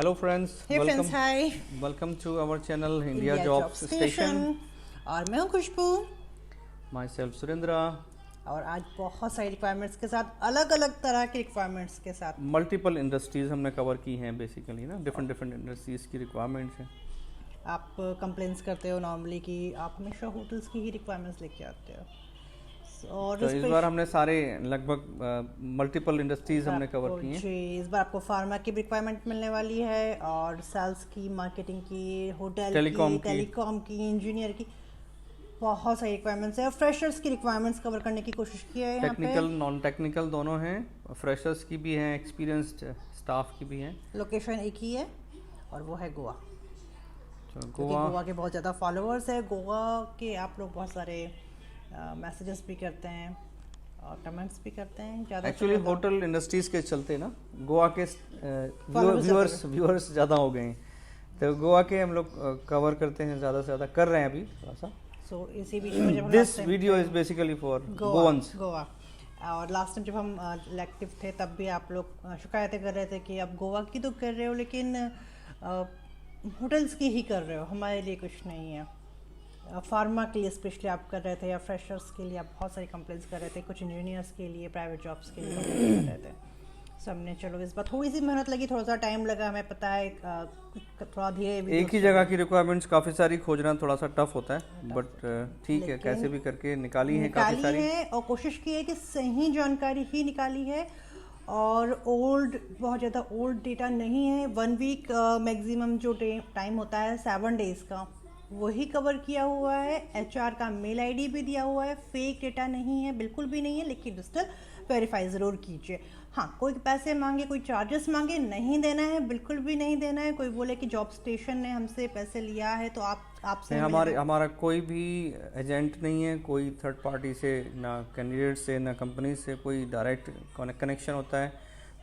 Hello friends, Hey friends, hi. welcome to our channel India India Jobs Station. और मैं हूँ खुशबू Myself Surendra. और आज बहुत सारी रिक्वायरमेंट्स के साथ अलग अलग तरह की रिक्वायरमेंट्स के साथ मल्टीपल इंडस्ट्रीज हमने कवर की हैं बेसिकली ना, डिफरेंट इंडस्ट्रीज की रिक्वायरमेंट्स हैं. आप कंप्लेंट्स करते हो नॉर्मली कि आप हमेशा होटल्स की ही रिक्वायरमेंट्स लेके आते हो और तो इस बार हमने सारे लगभग मल्टीपल इंडस्ट्रीज हमने कवर की हैं. जी, इस बार आपको फार्मा की रिक्वायरमेंट मिलने वाली है और सेल्स की, मार्केटिंग की, होटल टेलीकॉम की, टेलीकॉम की, इंजीनियर की, बहुत सारी रिक्वायरमेंट्स है और फ्रेशर्स की रिक्वायरमेंट्स कवर करने की कोशिश की है. टेक्निकल नॉन टेक्निकल दोनों हैं, फ्रेशर्स की भी हैं, एक्सपीरियंस्ड स्टाफ की भी हैं. लोकेशन एक ही है और वो है गोवा. तो गोवा के बहुत ज़्यादा फॉलोअर्स है. गोवा के आप लोग बहुत सारे मैसेजेस भी करते हैं और कमेंट्स भी करते हैं. ज़्यादा एक्चुअली होटल इंडस्ट्रीज के चलते ना गोवा के व्यूअर्स ज़्यादा हो गए हैं, तो गोवा के हम लोग कवर करते हैं, ज़्यादा से ज़्यादा कर रहे हैं अभी थोड़ा सा. सो इसी बीच में जब this video is basically for गोवंस. Goa और लास्ट टाइम जब हम इलेक्टिव थे तब भी आप लोग शिकायतें कर रहे थे कि आप गोवा की तो कर रहे हो लेकिन होटल्स की ही कर रहे हो, हमारे लिए कुछ नहीं है. फार्मा के लिए स्पेशली आप कर रहे थे या फ्रेशर्स के लिए आप बहुत सारी कंप्लेंट्स कर रहे थे, कुछ इंजीनियर्स के लिए, प्राइवेट जॉब्स के लिए कंप्लेंट्स कर रहे थे. सो हमने चलो इस बार थोड़ी सी मेहनत लगी, थोड़ा सा टाइम लगा, हमें पता है थोड़ा धीरे. एक ही जगह की रिक्वायरमेंट्स काफ़ी सारी खोजना थोड़ा सा टफ होता है, बट ठीक है, कैसे भी करके निकाली है काफ़ी सारी है और कोशिश की है कि सही जानकारी ही निकाली है और बहुत ज़्यादा ओल्ड डेटा नहीं है. 1 वीक मैक्सिमम जो टाइम होता है 7 डेज़ का वही कवर किया हुआ है. HR का मेल ID भी दिया हुआ है. फेक डेटा नहीं है, बिल्कुल भी नहीं है, लेकिन डिजिटल वेरीफाई ज़रूर कीजिए. हाँ, कोई पैसे मांगे, कोई चार्जेस मांगे, नहीं देना है, बिल्कुल भी नहीं देना है. कोई बोले कि जॉब स्टेशन ने हमसे पैसे लिया है तो आपसे हमारा कोई भी एजेंट नहीं है, कोई थर्ड पार्टी से, ना कैंडिडेट से, ना कंपनी से कोई डायरेक्ट कनेक्शन होता है,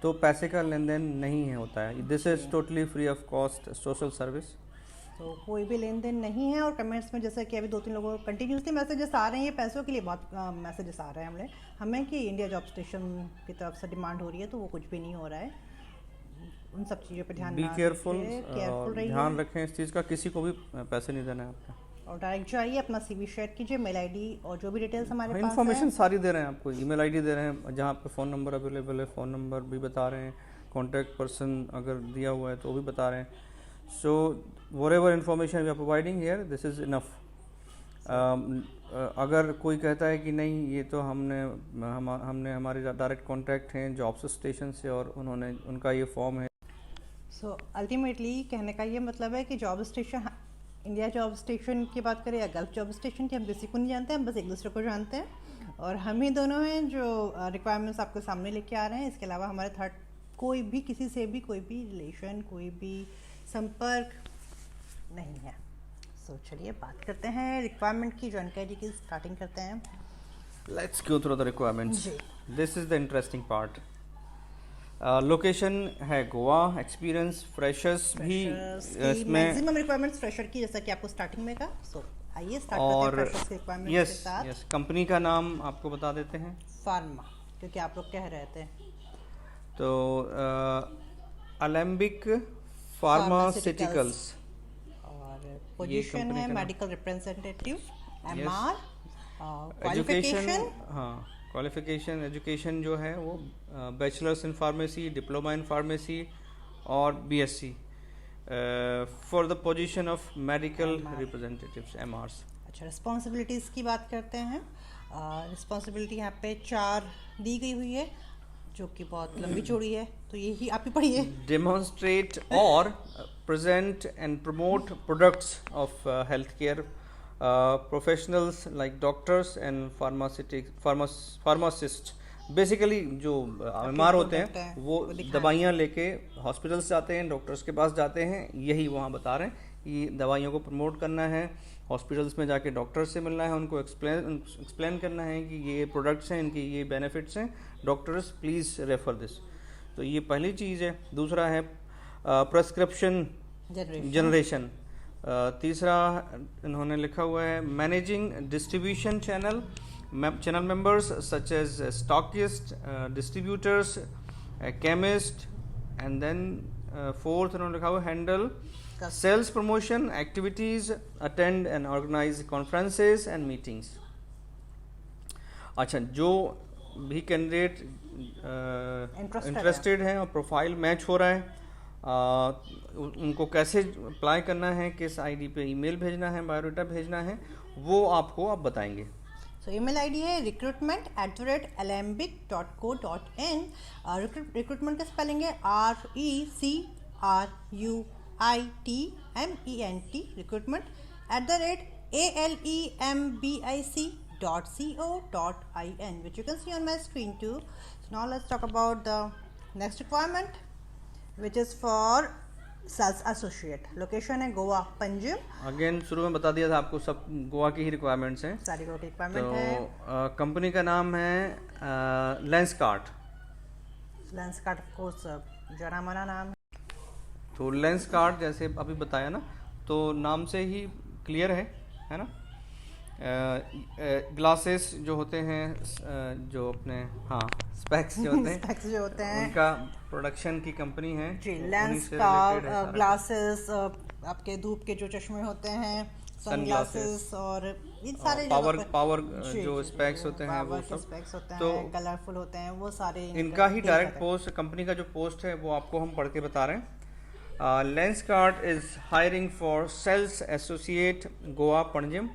तो पैसे का लेन देन नहीं होता है. This is totally free of cost social service. तो कोई भी लेन देन नहीं है. और कमेंट्स में जैसे कि अभी 2-3 लोगों को कंटिन्यूसली मैसेजेस आ रहे हैं, ये पैसों के लिए बहुत मैसेजेस आ रहे हैं हमें कि इंडिया जॉब स्टेशन की तरफ से डिमांड हो रही है, तो वो कुछ भी नहीं हो रहा है. उन सब चीज़ों पे ध्यान केयरफुल रहिए, ध्यान रखें इस चीज़ का. किसी को भी पैसे नहीं देना है आपका. और डायरेक्ट जाइए, अपना CV शेयर कीजिए, मेल ID और जो भी डिटेल्स हमारे पास इन्फॉर्मेशन सारी दे रहे हैं आपको. ईमेल ID दे रहे हैं, जहाँ पे फ़ोन नंबर अवेलेबल है फ़ोन नंबर भी बता रहे हैं, कॉन्टैक्ट पर्सन अगर दिया हुआ है तो वो भी बता रहे हैं. So whatever information we are providing here, this is enough. अगर कोई कहता है कि नहीं ये तो हमने हमारे डायरेक्ट कॉन्टैक्ट हैं जॉब्स स्टेशन से और उन्होंने उनका ये फॉर्म है. सो अल्टीमेटली कहने का ये मतलब है कि job station, India job station की बात करें या गल्फ जॉब स्टेशन की, हम किसी को नहीं जानते, हम बस एक दूसरे को जानते हैं और हम ही दोनों हैं जो रिक्वायरमेंट्स आपके सामने लेके आ रहे हैं. इसके अलावा हमारे थर्ड कोई भी किसी से भी कोई भी रिलेशन, कोई भी संपर्क नहीं है. सो चलिए बात करते हैं रिक्वायरमेंट की, जानकारी की. स्टार्टिंग करते हैं. Let's go through the requirements. This is the interesting part. Location है गोवा. एक्सपीरियंस फ्रेशर्स भी इसमें मैक्सिमम रिक्वायरमेंट्स फ्रेशर की, जैसा कि आपको स्टार्टिंग में कहा. सो आइए स्टार्ट करते हैं फ्रेशर्स की रिक्वायरमेंट्स के साथ. यस, कंपनी का नाम आपको बता देते हैं, फार्मा, क्योंकि आप लोग कह रहे थे. तो अलेम्बिक फार्मास्यूटिकल्स और पोजीशन है मेडिकल रिप्रेजेंटेटिव, MR. एजुकेशन, हाँ, क्वालिफिकेशन एजुकेशन जो है वो bachelors in pharmacy, diploma in pharmacy और BSc for the position of medical representatives, MRs. अच्छा, रिस्पॉन्सिबिलिटीज़ की बात करते हैं. रिस्पॉन्सिबिलिटी यहाँ पे 4 दी गई हुई है जो कि बहुत लंबी चौड़ी है, तो यही आप ही पढ़िए. डेमोन्स्ट्रेट और present and promote products of health care professionals like doctors and pharmacist. Basically जो MR होते हैं वो दवाइयाँ लेके हॉस्पिटल्स जाते हैं, डॉक्टर्स के पास जाते हैं, यही वहाँ बता रहे हैं कि दवाइयों को प्रमोट करना है, हॉस्पिटल्स में जाके डॉक्टर्स से मिलना है, उनको एक्सप्लेन करना है कि ये प्रोडक्ट्स हैं, इनकी ये बेनिफिट्स हैं, डॉक्टर्स प्लीज़ रेफर दिस. तो ये पहली चीज़ है. दूसरा है प्रेस्क्रिप्शन जनरेशन. तीसरा इन्होंने लिखा हुआ है managing distribution channel members such as stockist, distributors, chemist, and then fourth उन्होंने लिखा हुआ handle sales promotion activities, attend and organise conferences and meetings. अच्छा, जो भी कैंडिडेट इंटरेस्टेड है और प्रोफाइल मैच हो रहा है, उनको कैसे अप्लाई करना है, किस आईडी पे ईमेल भेजना है, बायोडाटा भेजना है, वो आपको आप बताएंगे। सो ईमेल आईडी है recruitment@alembic.co.in। रिक्रूटमेंट का स्पेलिंग है RECRUITMENT, recruitment@alembic.co.in, which you can see on my screen too. So now let's talk about the next requirement, which is for sales associate. Location है गोवा पंजिम। अगेन शुरू में बता दिया था आपको, सब गोवा की ही रिक्वायरमेंट्स हैं, सारी गोवा की रिक्वायरमेंट है। कंपनी का नाम है लेंसकार्ट। लेंसकार्ट कोर्स जाना माना नाम है। तो लेंसकार्ट जैसे अभी बताया ना, तो नाम से ही क्लियर है ना। ग्लासेस जो होते हैं, जो अपने स्पेक्स जो होते हैं स्पेक्स जो होते हैं, उनका प्रोडक्शन की कंपनी है जी। लेंस का ग्लासेस, आपके धूप के जो चश्मे होते हैं, सन ग्लासेस, और इन सारे पावर जो स्पेक्स होते हैं, वो सब स्पेक्स होते तो हैं, कलरफुल होते हैं, वो सारे इनका ही डायरेक्ट पोस्ट, कंपनी का जो पोस्ट है वो आपको हम पढ़ के बता रहे हैं। Lenskart is hiring for sales associate Goa Panjim.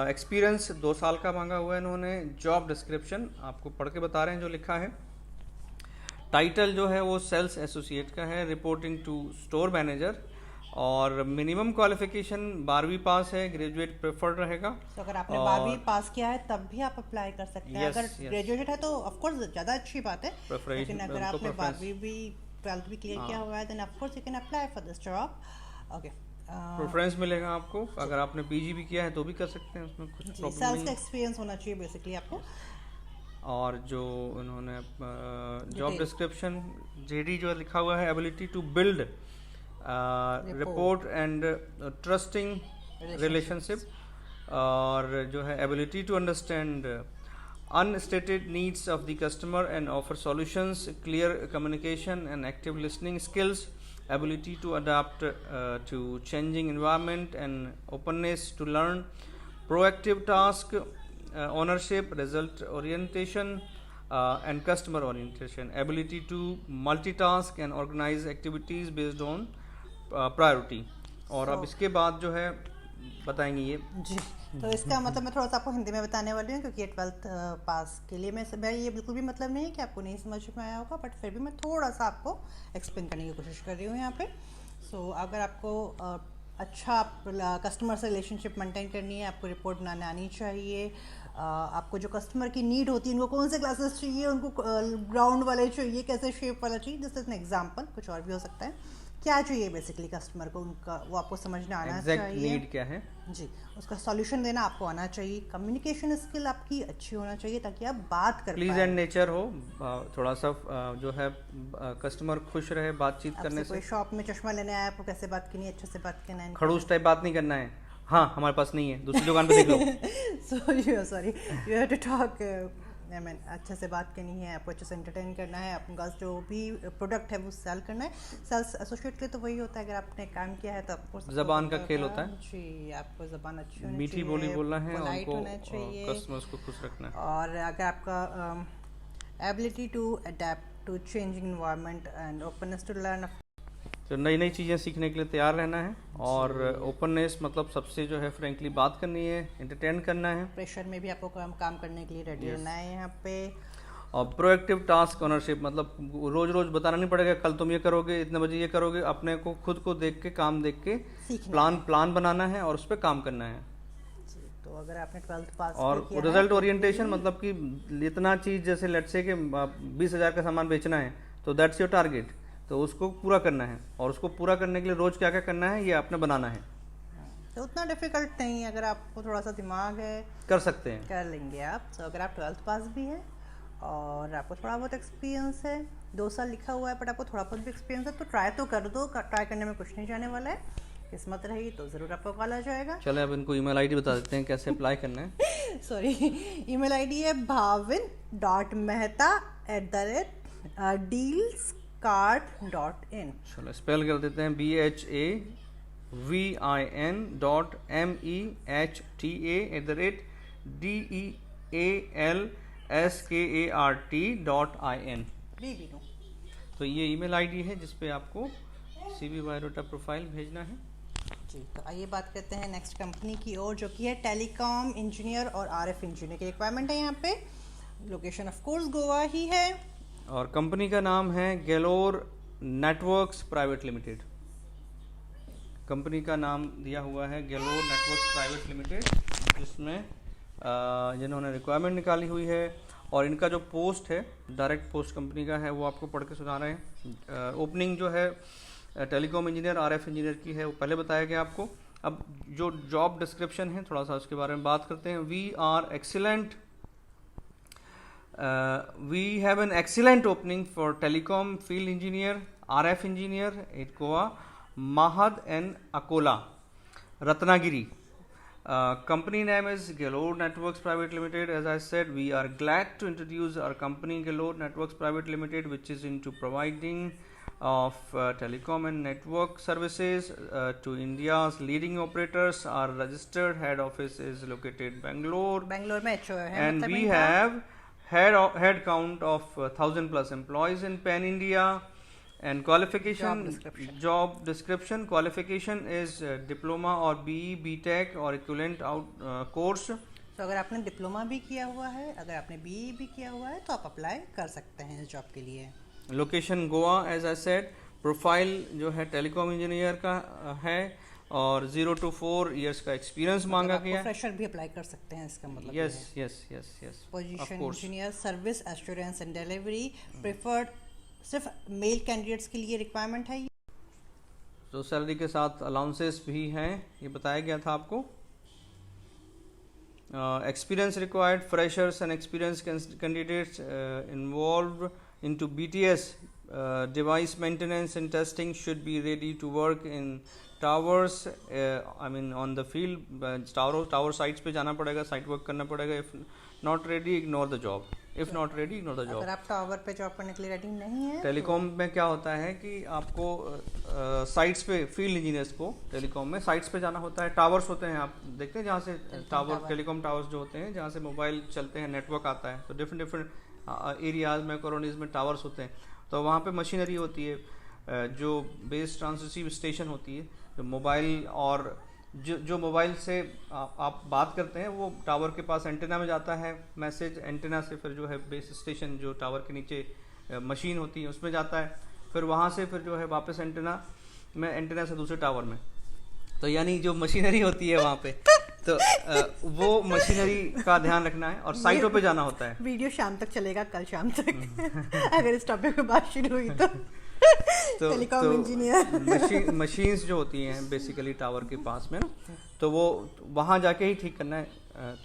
Experience 2 साल का मांगा हुआ है इन्होंने। जॉब डिस्क्रिप्शन आपको पढ़ के बता रहे हैं जो लिखा है। टाइटल जो है वो सेल्स एसोसिएट का है, रिपोर्टिंग टू स्टोर मैनेजर, और मिनिमम क्वालिफिकेशन 12वीं पास है, ग्रेजुएट प्रेफर्ड रहेगा। तो अगर आपने 12वीं पास किया है तब भी आप अप्लाई कर सकते हैं। अगर ग्रेजुएट है तो ऑफ कोर्स ज़्यादा अच्छी बात है, लेकिन अगर आपने 12वीं भी 12th भी क्लियर किया हुआ है then of course you can apply for this job. Okay, preference मिलेगा आपको। अगर आपने पीजी भी किया है तो भी कर सकते हैं, उसमें कुछ प्रॉब्लम नहीं। सेल्स का एक्सपीरियंस होना चाहिए बेसिकली आपको। और जो उन्होंने जॉब डिस्क्रिप्शन जेडी जो लिखा हुआ है, ability to build rapport and trusting relationship, और जो है ability to understand unstated needs of the customer and offer solutions, clear communication and active listening skills, ability to adapt to changing environment and openness to learn, proactive task ownership, result orientation and customer orientation, ability to multitask and organize activities based on priority। और अब इसके बाद जो है बताएंगे ये जी। तो इसका मतलब मैं थोड़ा सा आपको हिंदी में बताने वाली हूँ, क्योंकि ये 12th पास के लिए मैं ये बिल्कुल भी मतलब नहीं है कि आपको नहीं समझ में आया होगा, बट फिर भी मैं थोड़ा सा आपको एक्सप्लेन करने की कोशिश कर रही हूँ यहाँ पे। सो अगर आपको अच्छा कस्टमर से रिलेशनशिप मेंटेन करनी है, आपको रिपोर्ट बनाने आनी चाहिए, आपको जो कस्टमर की नीड होती है, उनको कौन से ग्लासेस चाहिए, उनको ग्राउंड वाले चाहिए, कैसे शेप वाला चाहिए, जैसे एन एग्जाम्पल, कुछ और भी हो सकता है, क्या चाहिए बेसिकली कस्टमर को, उनका वो आपको समझना आना चाहिए, नीड क्या है जी, उसका सॉल्यूशन देना आपको आना चाहिए। कम्युनिकेशन स्किल आपकी अच्छी होना चाहिए ताकि आप बात कर पाएं, प्लीज एंड नेचर हो, थोड़ा सा जो है कस्टमर खुश रहे बातचीत करने से। कोई शॉप में चश्मा लेने आया, आपको कैसे बात करनी है, अच्छे से बात करना है, खड़ूस टाइप बात नहीं करना है। हाँ, हमारे पास नहीं है, दूसरी दुकान पे देख लो। Sorry you have to talk, I mean अच्छे से बात करनी है, आपको अच्छे से एंटरटेन करना है, आपका जो भी प्रोडक्ट है वो सेल करना है। सेल्स एसोसिएट के तो वही होता है, अगर आपने काम किया है तो आपको जबान का खेल होता है जी, आपको जबान अच्छी होनी चाहिए, मीठी बोली बोलना है, पोलाइट उनको होना चाहिए, कस्टमर्स को खुश रखना है। और अगर आपका ability to adapt to changing environment and openness to learn, तो नई नई चीज़ें सीखने के लिए तैयार रहना है, और ओपननेस मतलब सबसे जो है फ्रेंकली बात करनी है, एंटरटेन करना है, प्रेशर में भी आपको काम करने के लिए रेडी रहना है यहाँ पे, और प्रोएक्टिव टास्क ओनरशिप मतलब रोज रोज बताना नहीं पड़ेगा कल तुम ये करोगे, इतने बजे ये करोगे, अपने को खुद को देख के काम देख के प्लान बनाना है और उस पर काम करना है। तो अगर आपने 12th पास और रिजल्ट ओरिएंटेशन मतलब कि इतना चीज़, जैसे लेट्स से कि 20,000 का सामान बेचना है तो दैट्स योर टारगेट, तो उसको पूरा करना है, और उसको पूरा करने के लिए रोज क्या क्या करना है ये आपने बनाना है। तो उतना डिफिकल्ट नहीं है, अगर आपको थोड़ा सा दिमाग है कर सकते हैं, कर लेंगे आप। तो अगर आप 12th पास भी है और आपको थोड़ा बहुत एक्सपीरियंस है, 2 साल लिखा हुआ है बट आपको थोड़ा बहुत भी एक्सपीरियंस है, तो ट्राई तो कर दो, ट्राई करने में कुछ नहीं जाने वाला है, किस्मत रही तो ज़रूर आपको कॉल आ जाएगा। चले अब इनको ईमेल आईडी बता देते हैं कैसे अप्लाई करना है। सॉरी, ईमेल आईडी है bhavin.mehta@dealscartware.com। BHAVIN.MEHCART.in। चलो स्पेल कर देते हैं, BHAVIN.MEHTADEALSKART.in। तो ये ईमेल आईडी है जिसपे आपको CV बायोडाटा प्रोफाइल भेजना है। जी, तो आइए बात करते हैं नेक्स्ट कंपनी की ओर, जो कि है टेलीकॉम इंजीनियर और RF इंजीनियर की रिक्वायरमेंट है यहाँ पे। लोकेशन ऑफ कोर्स गोवा ही है, और कंपनी का नाम है galore networks private limited. Company का नाम दिया हुआ है गैलोर नेटवर्क्स प्राइवेट लिमिटेड, जिसमें जिन्होंने रिक्वायरमेंट निकाली हुई है। और इनका जो पोस्ट है, डायरेक्ट पोस्ट कंपनी का है, वो आपको पढ़ के सुना रहे हैं। ओपनिंग जो है टेलीकॉम इंजीनियर RF इंजीनियर की है, वो पहले बताया गया आपको। अब जो जॉब डिस्क्रिप्शन है, थोड़ा सा उसके बारे में बात करते हैं। We have an excellent opening for telecom field engineer, RF engineer at Goa, Mahad and Akola, Ratnagiri. Company name is Galoor Networks Private Limited. As I said, we are glad to introduce our company Galoor Networks Private Limited, which is into providing of telecom and network services to India's leading operators. Our registered head office is located Bangalore. Bangalore में HO है, And मतलब we इनका have head count of 1,000 plus employees in Pan India. And qualification, job description qualification is diploma or BE, BTech or equivalent course. तो अगर आपने diploma भी किया हुआ है, अगर आपने BE भी किया हुआ है, तो आप अप्लाई कर सकते हैं इस जॉब के लिए। Location Goa, as I said. Profile जो है टेलीकॉम इंजीनियर का है, और 0 to 4 इयर्स का एक्सपीरियंस मांगा गया है। फ्रेशर भी अप्लाई कर सकते हैं, इसका मतलब yes. Position engineer, service assurance and delivery preferred, सिर्फ मेल कैंडिडेट्स के लिए रिक्वायरमेंट है ये। तो सैलरी के साथ अलाउंसेस भी हैं, ये बताया गया था आपको। Experience required, freshers and experience candidates involve into BTS device maintenance and testing should be ready to work in towers, I mean on the field. Tower sites पे जाना पड़ेगा, साइट वर्क करना पड़ेगा। If not ready, ignore the job. If not ready, ignore the job. अगर आप tower पे job करने के लिए रेडी नहीं है, टेलीकॉम में क्या होता है कि आपको साइट्स पे, फील्ड इंजीनियर्स को टेलीकॉम में साइट्स पे जाना होता है। टावर्स होते हैं, आप देखते हैं जहाँ से टेलीकॉम टावर्स जो होते हैं, जहाँ से मोबाइल चलते हैं, नेटवर्क आता है। तो डिफरेंट एरियाज में, कॉलोनीज में टावर्स होते हैं। तो वहाँ पे मशीनरी होती है, जो बेस ट्रांसरिसीव स्टेशन होती है, जो मोबाइल और जो मोबाइल से आप बात करते हैं, वो टावर के पास एंटेना में जाता है मैसेज। एंटेना से फिर जो है बेस स्टेशन, जो टावर के नीचे मशीन होती है, उसमें जाता है। फिर वहाँ से फिर जो है वापस एंटेना से दूसरे टावर में। तो यानी जो मशीनरी होती है वहाँ पे, तो वो मशीनरी का ध्यान रखना है, और साइटों पे जाना होता है। वीडियो शाम तक चलेगा, कल शाम तक अगर इस टॉपिक पे बात शुरू हुई तो। टेलीकॉम इंजीनियर, मशीन्स जो होती हैं बेसिकली टावर के पास में ना, तो वो वहाँ जाके ही ठीक करना है।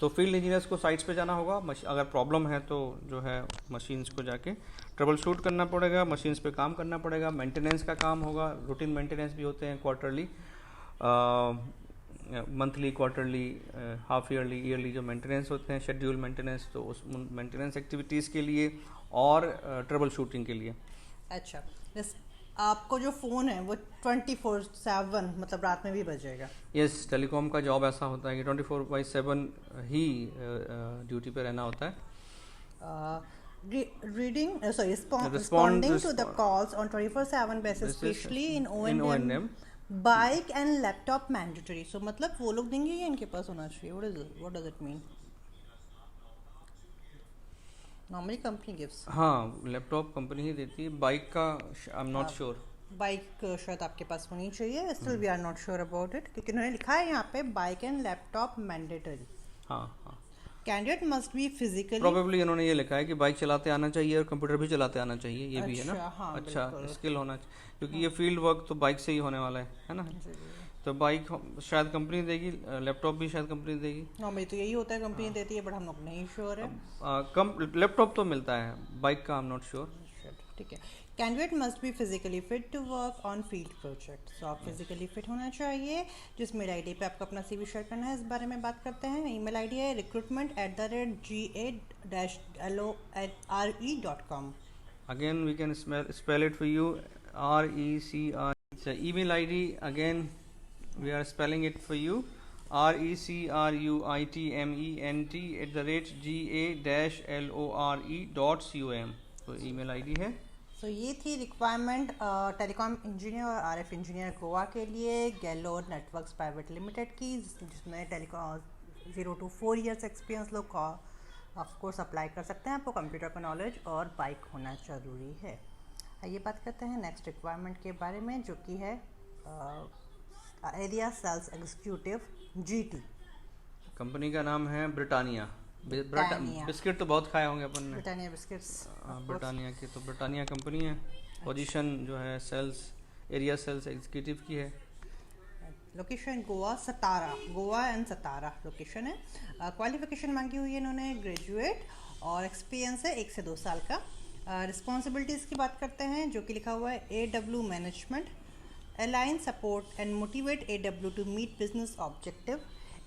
तो फील्ड इंजीनियर्स को साइट्स पे जाना होगा। अगर प्रॉब्लम है तो जो है मशीन्स को जाके ट्रबल शूट करना पड़ेगा, मशीन्स पे काम करना पड़ेगा। मेंटेनेंस का काम होगा, रूटीन मेंटेनेंस भी होते हैं, quarterly, monthly, quarterly, half yearly जो मेंटेनेंस होते हैं, शेड्यूल मेंटेनेंस। तो उस मेंटेनेंस एक्टिविटीज़ के लिए और ट्रबल शूटिंग के लिए। अच्छा, आपको जो फ़ोन है वो 24/7 मतलब रात में भी बजेगा? यस, टेलीकॉम का जॉब ऐसा होता है कि 24/7 ही ड्यूटी पे रहना होता है। Responding to the calls on 24/7 basis, especially in O&M, bike and laptop mandatory. So मतलब वो लोग देंगे या इनके पास होना चाहिए? What does it mean? Normally company gives. हाँ, लैपटॉप कंपनी ही देती है। बाइक का I am not sure. Bike शायद आपके पास होनी चाहिए, still we are not sure about it, क्योंकि उन्होंने लिखा है यहाँ पे बाइक एंड लैपटॉप मैंडेटरी। हाँ। Candidate must be physically, probably उन्होंने ये लिखा है कि बाइक चलाते आना चाहिए और कंप्यूटर भी चलाते आना चाहिए, ये भी है ना। हाँ, अच्छा, स्किल होना चाहिए, क्योंकि ये फील्ड वर्क तो बाइक से ही होने वाला है ना। तो बाइक शायद कंपनी देगी, लैपटॉप भी शायद कंपनी देगी। नॉर्मली तो यही होता है, कंपनी देती है, बट हम लोग नहीं श्योर है। लैपटॉप तो मिलता है, बाइक का आई एम नॉट श्योर। ठीक है। Candidate must be physically fit to work on field project. So आप फिजिकली फिट होना चाहिए। जिस मेल आई डी पे आपको अपना CV शेयर करना है, इस बारे में बात करते हैं। ईमेल आईडी है recruitment@ga-lo@re.com। again we can spell it for you. RECR. It's a email ID. Again we are spelling it for you. recruitment@ga-lore.com. तो email ID है. So ये थी रिक्वायरमेंट टेलीकॉम इंजीनियर और आरएफ इंजीनियर गोवा के लिए galore networks private limited की, जिसमें telecom 0 to 4 years experience लोग ऑफ कोर्स अप्लाई कर सकते हैं. आपको कंप्यूटर का नॉलेज और बाइक होना ज़रूरी है. आइए बात करते हैं नेक्स्ट रिक्वायरमेंट के बारे में, जो कि है area sales executive GT. Company का नाम है ब्रिटानिया. बिस्किट तो बहुत खाए होंगे अपन ने. Britannia biscuits. ब्रिटानिया की तो ब्रिटानिया कंपनी है. पोजीशन जो है सेल्स एरिया सेल्स एग्जीक्यूटिव की है. Location Goa Satara, Goa and Satara location है. क्वालिफिकेशन मांगी हुई है इन्होंने ग्रेजुएट और एक्सपीरियंस है 1 से 2 साल का. रिस्पॉन्सिबिलिटीज़ की बात करते हैं, जो कि लिखा हुआ है AW management, align support and motivate AW to meet business objective,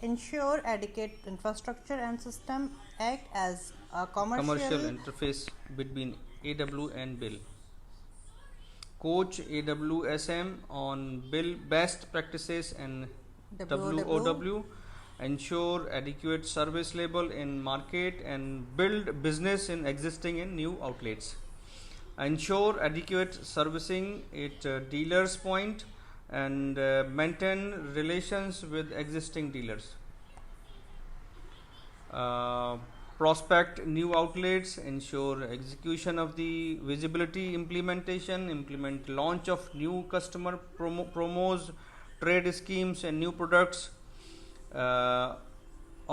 ensure adequate infrastructure and system, act as a commercial interface between AW and BIL, coach AWSM on BIL best practices and WOW, ensure adequate service level in market and build business in existing and new outlets, ensure adequate servicing at dealers point and maintain relations with existing dealers, prospect new outlets, ensure execution of the visibility implementation, implement launch of new customer promos, trade schemes and new products,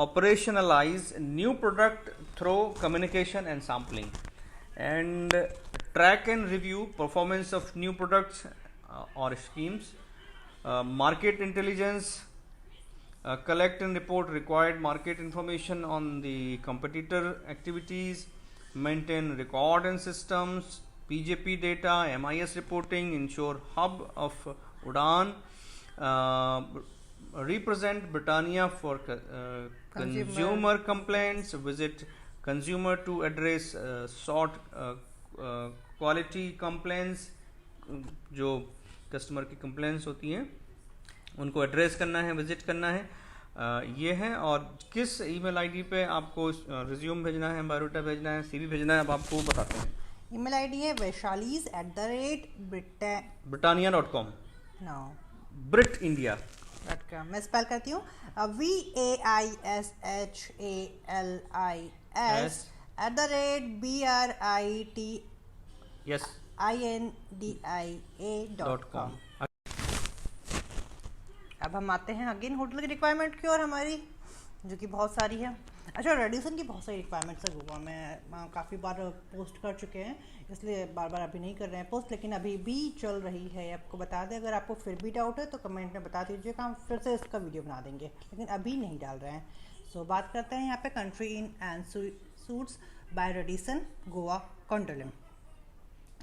operationalize new product through communication and sampling, and track and review performance of new products or schemes. Market intelligence, collect and report required market information on the competitor activities, maintain record and systems, PJP data, MIS reporting, ensure hub of Udan, represent Britannia for consumer complaints, visit consumer to address sort quality complaints. जो customer की complaints होती हैं उनको address करना है, visit करना है. ये है. और किस ईमेल आईडी पे आपको रिज्यूम भेजना है, बायोडाटा भेजना है, CV भेजना है, अब आपको बताते हैं. ईमेल आईडी है vaishalis@britannia.com. No britindia.com. मैं स्पेल करती हूँ VAISHALIS yes INDIA.com. अब हम आते हैं अगेन होटल की रिक्वायरमेंट की और हमारी, जो कि बहुत सारी है. अच्छा, रेडिसन की बहुत सारी रिक्वायरमेंट्स है गोवा में. काफ़ी बार पोस्ट कर चुके हैं, इसलिए बार बार अभी नहीं कर रहे हैं पोस्ट, लेकिन अभी भी चल रही है. आपको बता दें, अगर आपको फिर भी डाउट है तो कमेंट में बता दीजिएगा, हम फिर से इसका वीडियो बना देंगे, लेकिन अभी नहीं डाल रहे हैं. सो बात करते हैं यहाँ पे Country Inn and Suites by Radisson Goa Cortalim.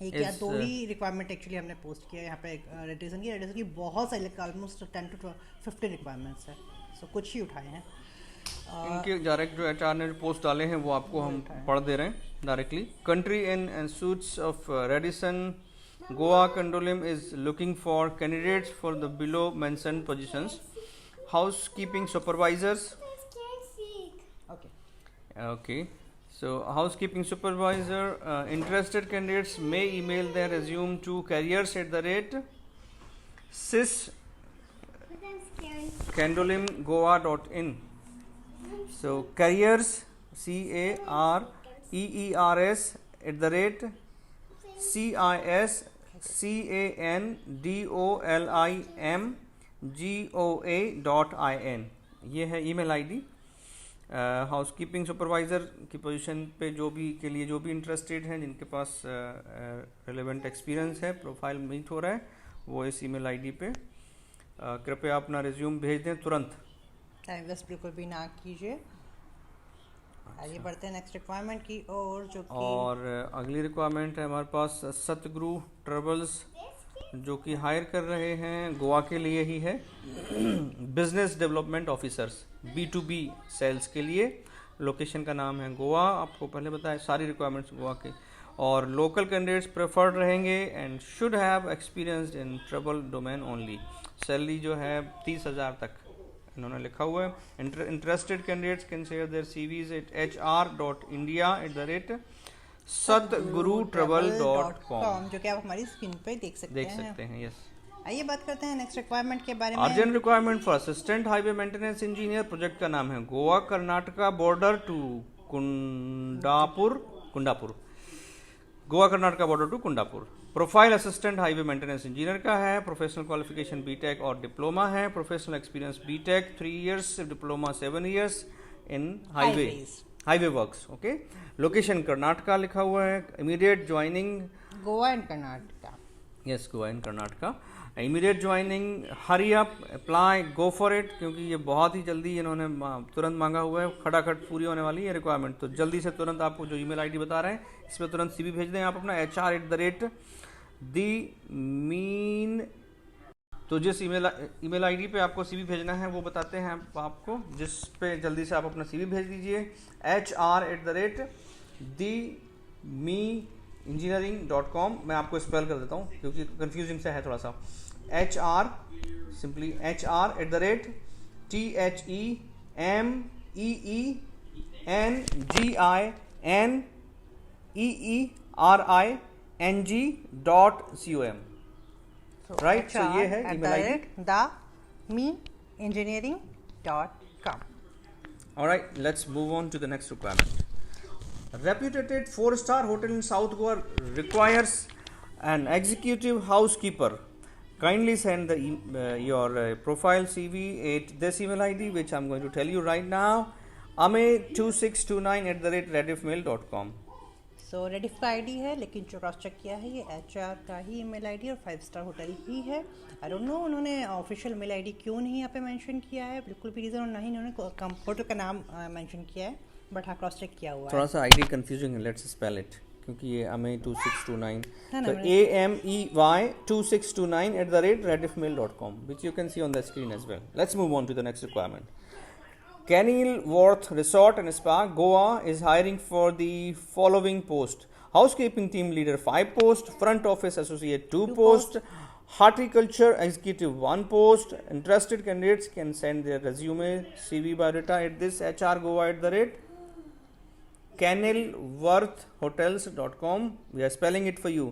एक या दो ही रिक्वायरमेंट एक्चुअली हमने पोस्ट किया यहाँ पे. रेडिसन की बहुत सारी, ऑलमोस्ट 10 to 15 रिक्वायरमेंट्स है. सो कुछ ही उठाए हैं. इनके डायरेक्ट जो HR ने पोस्ट डाले हैं वो आपको हम पढ़ दे रहे हैं directly. Country Inn and Suites of Radisson Goa Cortalim is looking for candidates for the below mentioned positions. Housekeeping supervisors. Okay. So housekeeping supervisor, interested candidates may email their resume to careers@cis.candolimgoa.in. So careers CARERS@CISCANDOLIMGOA.in. ये है email ID. Housekeeping supervisor की position पे जो भी interested हैं, जिनके पास relevant experience है, profile meet हो रहा है, वो इस ईमेल आईडी पे कृपया अपना रिज्यूम भेज दें तुरंत. टाइम वेस्ट बिल्कुल भी ना कीजिए. आगे बढ़ते हैं नेक्स्ट रिक्वायरमेंट की और अगली रिक्वायरमेंट है हमारे पास सतगुरु ट्रेवल्स, जो कि हायर कर रहे हैं, गोवा के लिए ही है, business development officers B2B sales के लिए. लोकेशन का नाम है गोवा, आपको पहले बताया. सारी रिक्वायरमेंट्स गोवा के. और लोकल कैंडिडेट्स प्रेफर्ड रहेंगे and should have experienced in travel domain only. Salary जो है 30,000 तक इन्होंने लिखा हुआ है। Interested candidates can share their CVs at hr.india@satgurutravel.com, जो कि आप हमारी स्क्रीन पे देख सकते हैं। यस, आइए बात करते हैं नेक्स्ट रिक्वायरमेंट के बारे में। Urgent requirement for assistant highway maintenance engineer. Project का नाम है Goa Karnataka border to Kundapur. Goa Karnataka border to Kundapur. Profile assistant highway maintenance engineer का है। प्रोफेशनल क्वालिफिकेशन बीटेक और डिप्लोमा है। Professional experience BTech 3 years, diploma 7 years in highway works. Okay, location Karnataka लिखा हुआ है। Immediate joining Goa and Karnataka. Yes, Goa and Karnataka. Immediate joining, hurry up, apply, go for it, क्योंकि ये बहुत ही जल्दी इन्होंने तुरंत मांगा हुआ है। खटाखट पूरी होने वाली है रिक्वायरमेंट, तो जल्दी से तुरंत आपको जो ईमेल आईडी बता रहे हैं इस पर तुरंत सीवी भेज दें आप अपना HR@the-mean। तो जिस ईमेल आईडी पे आपको सीवी भेजना है वो बताते हैं आपको, जिस पे जल्दी से आप अपना सीवी भेज दीजिए HR@the-me-engineering.com। मैं आपको स्पेल कर देता हूँ क्योंकि कंफ्यूजिंग सा है थोड़ा सा। HR simply HR@the-THEMEENGERING.com, right. सो ये है email ID the-me-engineering.com। Alright, let's move on to the next requirement. A reputed 4-star hotel in South Goa requires an executive housekeeper. Kindly send your profile CV at this email ID, which I'm going to tell you right now, ame2629@rediffmail.com। सो रेडिफ का ID है, लेकिन जो cross check किया है ये HR का ही email ID और five-star hotel ही है। आई डोंट नो उन्होंने ऑफिशियल मेल आईडी क्यों नहीं यहाँ पे मेंशन किया है, बिल्कुल भी रीज़न, और ना ही उन्होंने होटल का नाम मेंशन किया है, बट हाँ क्रॉस चेक किया हुआ है। थोड़ा सा आईडी कंफ्यूजिंग है, लेट्स स्पेल इट, क्योंकि ये AME2629, तो AMEY2629@rediffmail.com, which you can see on the screen as well. Let's move on to the next requirement. Kenilworth Resort and Spa, Goa is hiring for the following post: housekeeping team leader 5 post, front office associate 2 post, horticulture executive 1 post. Interested candidates can send their resume, CV, biodata at this hrgoa@kenilworthhotels.com. We are spelling it for you: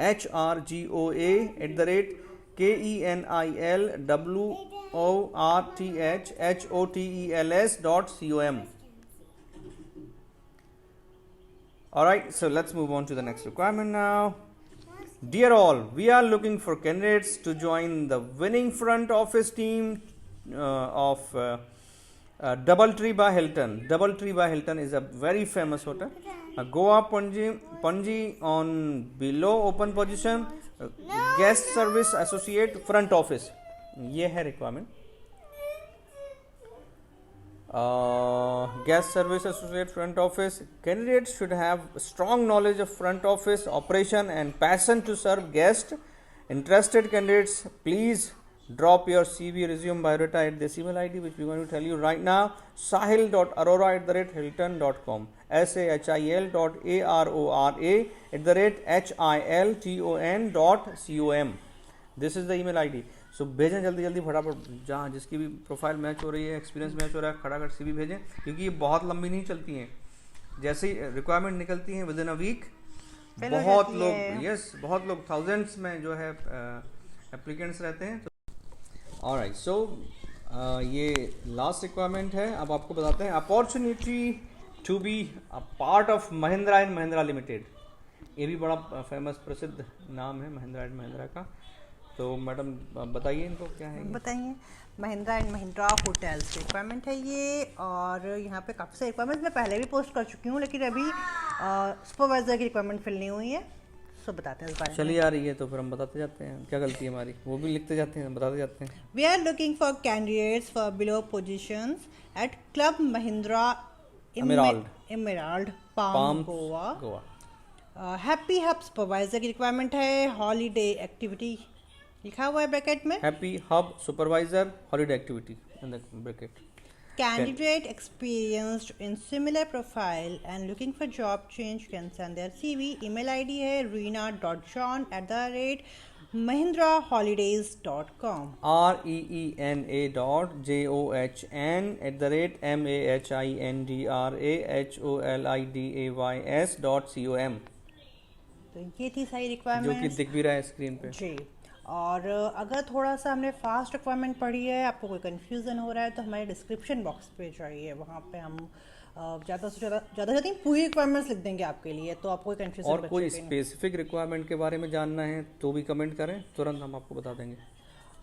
HRGOA@KENILWORTHHOTELS.com. Alright, so let's move on to the next requirement now. Dear all, we are looking for candidates to join the winning front office team of Doubletree by Hilton. Doubletree by Hilton is a very famous hotel. Goa Panji on below open position, guest service associate front office. ये है requirement. Guest service associate front office. Candidates should have strong knowledge of front office operation and passion to serve guests. Interested candidates, please drop your CV, resume, biodata at this email ID, which we are going to tell you right now: sahil.arora@hilton.com, sahil.arora@hilton.com. This is the email ID. सो भेजें जल्दी जल्दी फटाफट, जहाँ जिसकी भी profile match हो रही है, एक्सपीरियंस मैच हो रहा है, खटाखट CV भेजें, क्योंकि ये बहुत लंबी नहीं चलती हैं। जैसे ही रिक्वायरमेंट निकलती हैं विद इन अ वीक बहुत लोग थाउजेंड्स में जो है एप्लीकेंट्स रहते हैं। ऑलराइट, सो ये लास्ट रिक्वायरमेंट है। अब आपको बताते हैं opportunity to be a part of Mahindra and Mahindra limited. ये भी बड़ा फेमस प्रसिद्ध नाम है महिंद्रा एंड महिंद्रा का। तो मैडम बताइए इनको क्या है। बताइए, Mahindra and Mahindra hotels requirement है ये, और यहाँ पे काफ़ी सारी रिक्वायरमेंट मैं पहले भी पोस्ट कर चुकी हूँ, लेकिन अभी सुपरवाइजर की रिक्वायरमेंट फिल नहीं हुई है। सो बताते हैं इस बारे में। चलिए आ रही है तो फिर हम बताते जाते हैं, क्या गलती है हमारी, वो भी लिखते जाते हैं, बताते जाते हैं। We are looking for candidates for below positions at Club Mahindra Emerald Palm Goa. Happy hub supervisor की रिक्वायरमेंट है। हॉलीडे एक्टिविटी लिखा हुआ है ब्रैकेट में, happy hub supervisor holiday activity in the bracket. Candidate experienced in similar profile and looking for job change can send their CV. Email ID है reena.john@mahindraholidays.com. REENA.JOHN@mahindraholidays.com. तो ये थी सारी जो कि रिक्वायरमेंट्स दिख भी रहा है स्क्रीन पे। जी। और अगर थोड़ा सा हमने फास्ट रिक्वायरमेंट पढ़ी है, आपको कोई कन्फ्यूज़न हो रहा है, तो हमारे डिस्क्रिप्शन बॉक्स पे जाइए, वहाँ पे हम ज़्यादा से ज़्यादा पूरी रिक्वायरमेंट्स लिख देंगे आपके लिए, तो आपको कोई कन्फ्यूज़न और कोई स्पेसिफिक रिक्वायरमेंट के बारे में जानना है तो भी कमेंट करें, तुरंत हम आपको बता देंगे।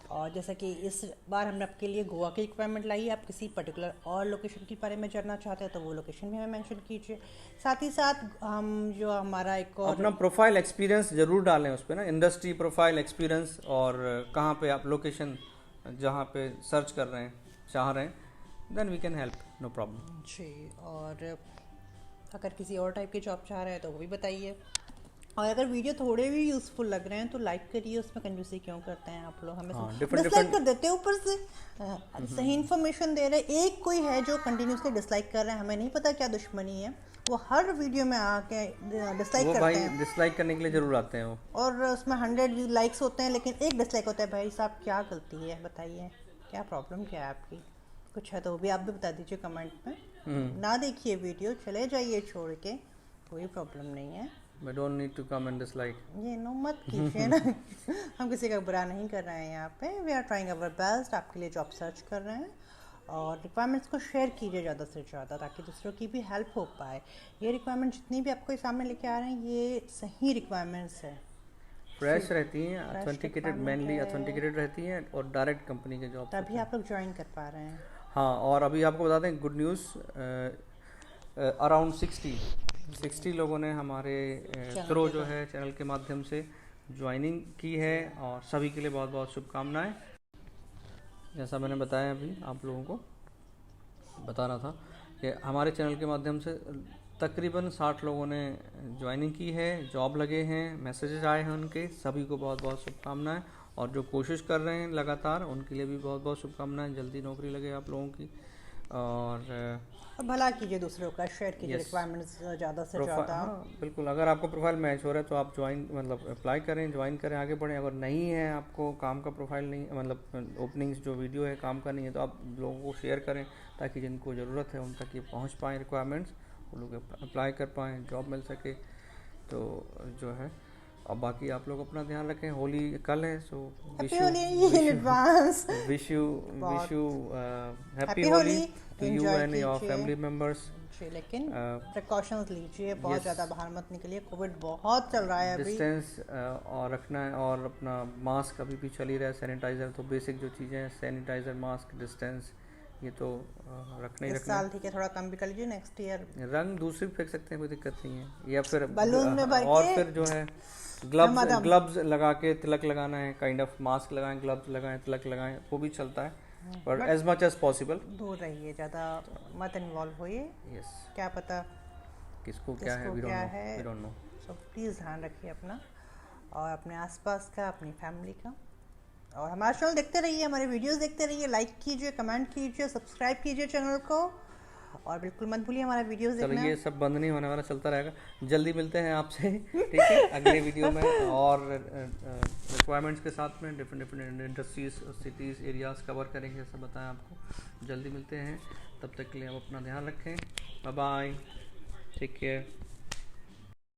और जैसा कि इस बार हमने आपके लिए गोवा की रिक्वायरमेंट लाई है, आप किसी पर्टिकुलर और लोकेशन के बारे में जानना चाहते हैं तो वो लोकेशन भी हमें मेंशन कीजिए। साथ ही साथ हम जो हमारा एक और अपना प्रोफाइल एक्सपीरियंस जरूर डालें उस पर ना, इंडस्ट्री प्रोफाइल एक्सपीरियंस, और कहाँ पे आप लोकेशन जहाँ पे सर्च कर रहे हैं चाह रहे हैं, then we can help, no problem ji. और अगर किसी और टाइप की जॉब चाह रहे हैं तो वो भी बताइए। और अगर वीडियो थोड़े भी यूज़फुल लग रहे हैं तो लाइक करिए, उसमें कंजूसी क्यों करते हैं आप लोग, हमें डिसलाइक कर देते हैं ऊपर से। सही इन्फॉर्मेशन दे रहे हैं, एक कोई है जो कंटिन्यूसली डिसलाइक कर रहे हैं, हमें नहीं पता क्या दुश्मनी है, वो हर वीडियो में आके डिसलाइक करते हैं। डिसलाइक करने के लिए जरूर आते हैं वो, और उसमें 100 लाइक्स होते हैं लेकिन एक डिसलाइक होता है। भाई साहब क्या गलती है बताइए, क्या प्रॉब्लम क्या है आपकी, कुछ है तो वो भी आप भी बता दीजिए कमेंट में। ना देखिए वीडियो, चले जाइए छोड़ के, कोई प्रॉब्लम नहीं है। We don't need to come and dislike. ये नो मत कीजिए ना। हम किसी का बुरा नहीं कर रहे हैं यहाँ पे, we are trying our best, आपके लिए जॉब सर्च कर रहे हैं। और रिक्वायरमेंट्स को शेयर कीजिए ज़्यादा से ज़्यादा ताकि दूसरों की भी हेल्प हो पाए। ये रिक्वायरमेंट जितनी भी आपको सामने लेके आ रहे हैं ये सही रिक्वायरमेंट्स है, फ्रेश रहती हैं, ऑथेंटिकेटेड, मेनली ऑथेंटिकेटेड रहती हैं और डायरेक्ट कंपनी के जॉब, तभी आप लोग ज्वाइन कर पा रहे हैं। हाँ, और अभी आपको बता दें गुड न्यूज़, अराउंड 60 लोगों ने हमारे थ्रू जो है चैनल के माध्यम से ज्वाइनिंग की है, और सभी के लिए बहुत बहुत शुभकामनाएं। जैसा मैंने बताया अभी आप लोगों को बता रहा था कि हमारे चैनल के माध्यम से तकरीबन 60 लोगों ने ज्वाइनिंग की है, जॉब लगे हैं, मैसेजेस आए हैं उनके, सभी को बहुत बहुत शुभकामनाएं। और जो कोशिश कर रहे हैं लगातार उनके लिए भी बहुत बहुत शुभकामनाएं, जल्दी नौकरी लगे आप लोगों की। और भला कीजिए दूसरों का, शेयर कीजिए रिक्वायरमेंट्स ज़्यादा से ज़्यादा। हाँ बिल्कुल, अगर आपको प्रोफाइल मैच हो रहा है तो आप अप्लाई करें, ज्वाइन करें, आगे बढ़ें। अगर नहीं है, आपको काम का प्रोफाइल नहीं, मतलब ओपनिंग्स जो वीडियो है काम का नहीं है, तो आप लोगों को शेयर करें ताकि जिनको ज़रूरत है उन तक ये पहुँच पाएँ रिक्वायरमेंट्स, वो लोग अप्लाई कर पाएँ, जॉब मिल सके। तो जो है, और बाकी आप लोग अपना ध्यान रखें। होली कल है, so wish you happy Holi to you and your family members. लेकिन प्रिकॉशंस लीजिए, बहुत ज़्यादा बाहर मत निकलिए, कोविड बहुत चल रहा है अभी, डिस्टेंस और रखना है, और अपना मास्क अभी भी चल ही रहा है, सैनिटाइज़र, तो बेसिक जो चीज़ें हैं, सैनिटाइज़र, मास्क, डिस्टेंस, ये तो रखना ही रखना। इस साल ठीक है, थोड़ा कम भी कर लीजिए, नेक्स्ट ईयर रंग दूसरे फेंक सकते हैं, कोई दिक्कत नहीं है, या फिर बलून में भर के, और फिर जो है ग्लव्स लगा के तिलक लगाना है, काइंड ऑफ मास्क लगाएं, ग्लव्स लगाएं, तिलक लगाएं, वो भी चलता है, पर एज मच एज पॉसिबल दूर रहिए, ज़्यादा मत इन्वॉल्व होइए। यस, क्या पता किसको क्या है, we don't know. So please ध्यान रखिए अपना और अपने आसपास का, अपनी फैमिली का। और हमारा चैनल देखते रहिए, हमारे वीडियोस देखते रहिए, लाइक कीजिए, कमेंट कीजिए, सब्सक्राइब कीजिए चैनल को, और बिल्कुल मत भूलिए हमारा वीडियोस देखना। ये सब बंद नहीं होने वाला, चलता रहेगा। जल्दी मिलते हैं आपसे, ठीक है, अगले वीडियो में, और रिक्वायरमेंट्स के साथ में different industries, cities, areas cover करेंगे, जैसा बताया आपको। जल्दी मिलते हैं, तब तक के लिए आप अपना ध्यान रखें। Bye bye, take care.